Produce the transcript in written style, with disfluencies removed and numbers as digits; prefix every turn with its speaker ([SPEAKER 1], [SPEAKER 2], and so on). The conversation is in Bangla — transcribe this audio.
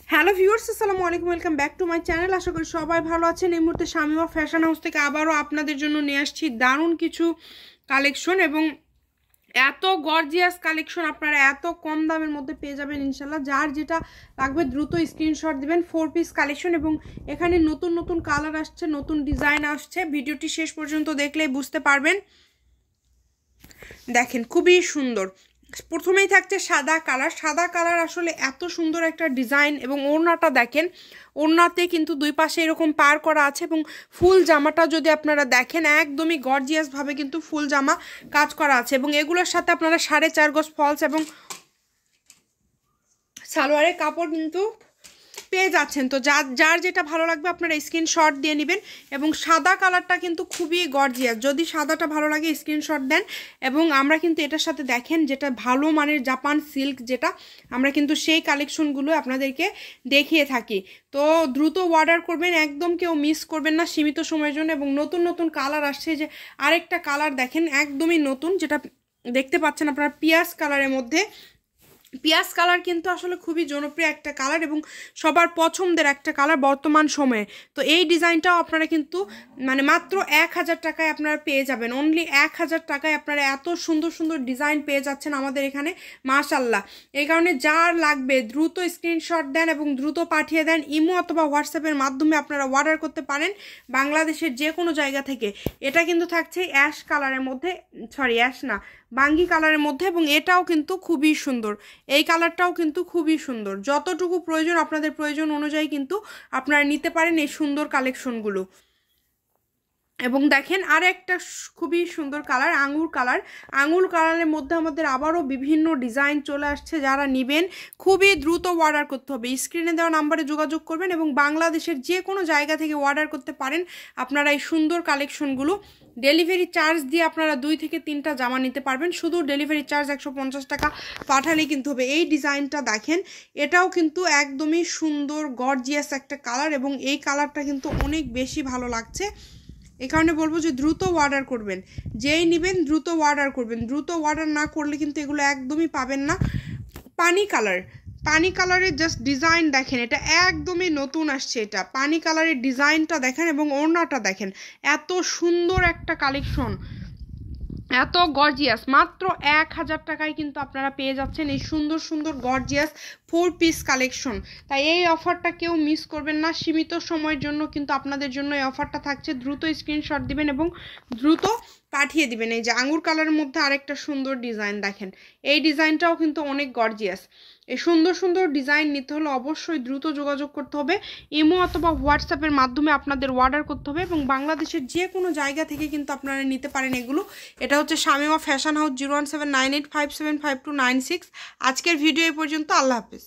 [SPEAKER 1] হ্যালো ভিউয়ার্স, আসসালামু আলাইকুম, welcome back to my channel. আশা করি সবাই ভালো আছেন। এই মুহূর্তে শামিমা ফ্যাশন হাউস থেকে আবারও আপনাদের জন্য নিয়ে আসছি দারুণ কিছু কালেকশন এবং এত গর্জিয়াস কালেকশন আপনারা এত কম দামের মধ্যে পেয়ে যাবেন ইনশাল্লাহ। যার যেটা লাগবে দ্রুত স্ক্রিনশট দিবেন। 4 পিস কালেকশন এবং এখানে নতুন নতুন কালার আসছে, নতুন ডিজাইন আসছে। ভিডিওটি শেষ পর্যন্ত দেখলেই বুঝতে পারবেন। দেখেন খুবই সুন্দর। প্রথমেই থাকছে সাদা কালার। সাদা কালার আসলে এত সুন্দর একটা ডিজাইন এবং ওড়নাটা দেখেন, ওড়নাতে কিন্তু দুই পাশে এরকম পার করা আছে এবং ফুল জামাটা যদি আপনারা দেখেন একদমই গর্জিয়াসভাবে কিন্তু ফুল জামা কাজ করা আছে এবং এগুলোর সাথে আপনারা 4.5 গজ ফলস এবং সালোয়ারের কাপড় কিন্তু পেয়ে যাচ্ছেন। তো যার যেটা ভালো লাগবে আপনারা স্ক্রিনশট দিয়ে নেবেন এবং সাদা কালারটা কিন্তু খুবই গর্জিয়াস। যদি সাদাটা ভালো লাগে স্ক্রিনশট দেন এবং আমরা কিন্তু এটার সাথে দেখেন যেটা ভালো মানের জাপান সিল্ক, যেটা আমরা কিন্তু সেই কালেকশনগুলো আপনাদেরকে দেখিয়ে থাকি। তো দ্রুত অর্ডার করবেন, একদম কেউ মিস করবেন না সীমিত সময়ের জন্য। এবং নতুন নতুন কালার আসছে, যে আরেকটা কালার দেখেন একদমই নতুন, যেটা দেখতে পাচ্ছেন আপনারা পিয়াজ কালারের মধ্যে। পিয়াজ কালার কিন্তু আসলে খুবই জনপ্রিয় একটা কালার এবং সবার পছন্দের একটা কালার বর্তমান সময়ে। তো এই ডিজাইনটাও আপনারা কিন্তু মাত্র 1000 টাকায় আপনারা পেয়ে যাবেন। অনলি 1000 টাকায় আপনারা এত সুন্দর সুন্দর ডিজাইন পেয়ে যাচ্ছেন আমাদের এখানে, মাশাল্লাহ। এই কারণে যার লাগবে দ্রুত স্ক্রিনশট দেন এবং দ্রুত পাঠিয়ে দেন। ইমো অথবা হোয়াটসঅ্যাপের মাধ্যমে আপনারা অর্ডার করতে পারেন বাংলাদেশের যে কোনো জায়গা থেকে। এটা কিন্তু থাকছে অ্যাশ কালারের মধ্যে, সরি অ্যাশ না, বাঙ্গি কালারের মধ্যে এবং এটাও কিন্তু খুবই সুন্দর। এই কালারটাও কিন্তু খুবই সুন্দর। যতটুকু প্রয়োজন আপনাদের প্রয়োজন অনুযায়ী কিন্তু আপনারা নিতে পারেন এই সুন্দর কালেকশনগুলো। এবং দেখেন আর একটা খুবই সুন্দর কালার, আঙুর কালার। আঙুর কালারের মধ্যে আমাদের আবারও বিভিন্ন ডিজাইন চলে আসছে। যারা নেবেন খুবই দ্রুত অর্ডার করতে হবে। স্ক্রিনে দেওয়া নাম্বারে যোগাযোগ করবেন এবং বাংলাদেশের যে কোনো জায়গা থেকে অর্ডার করতে পারেন আপনারা এই সুন্দর কালেকশনগুলো। ডেলিভারি চার্জ দিয়ে আপনারা 2 থেকে 3টা জামা নিতে পারবেন। শুধু ডেলিভারি চার্জ 150 টাকা পাঠালেই কিন্তু হবে। এই ডিজাইনটা দেখেন, এটাও কিন্তু একদমই সুন্দর গর্জিয়াস একটা কালার এবং এই কালারটা কিন্তু অনেক বেশি ভালো লাগছে। এই কারণে বলবো যে দ্রুত অর্ডার করবেন, যেই নেবেন দ্রুত অর্ডার করবেন। দ্রুত অর্ডার না করলে কিন্তু এগুলো একদমই পাবেন না। পানি কালার, পানি কালারের জাস্ট ডিজাইন দেখেন, এটা একদমই নতুন আসছে। এটা পানি কালারের ডিজাইনটা দেখেন এবং ওড়নাটা দেখেন, এত সুন্দর একটা কালেকশন, এত গর্জিয়াস। মাত্র 1000 টাকায় কিন্তু আপনারা পেয়ে যাচ্ছেন এই সুন্দর সুন্দর গর্জিয়াস 4 পিস কালেকশন। তাই এই অফারটা কেউ মিস করবেন না। সীমিত সময়ের জন্য কিন্তু আপনাদের জন্য এই অফারটা থাকছে। দ্রুত স্ক্রিনশট দিবেন এবং দ্রুত পাঠিয়ে দিবেন। এই যে আঙুর কালারের মধ্যে আরেকটা সুন্দর ডিজাইন দেখেন, এই ডিজাইনটাও কিন্তু অনেক গর্জিয়াস। এই সুন্দর সুন্দর ডিজাইন নিতে হলে অবশ্যই দ্রুত যোগাযোগ করতে হবে। ইমো অথবা হোয়াটসঅ্যাপের মাধ্যমে আপনাদের অর্ডার করতে হবে এবং বাংলাদেশের যে কোনো জায়গা থেকে কিন্তু আপনারা নিতে পারেন এগুলো। এটা হচ্ছে শামিমা ফ্যাশন হাউস, 01798575296। আজকের ভিডিও এই পর্যন্ত। আল্লাহ হাফিজ।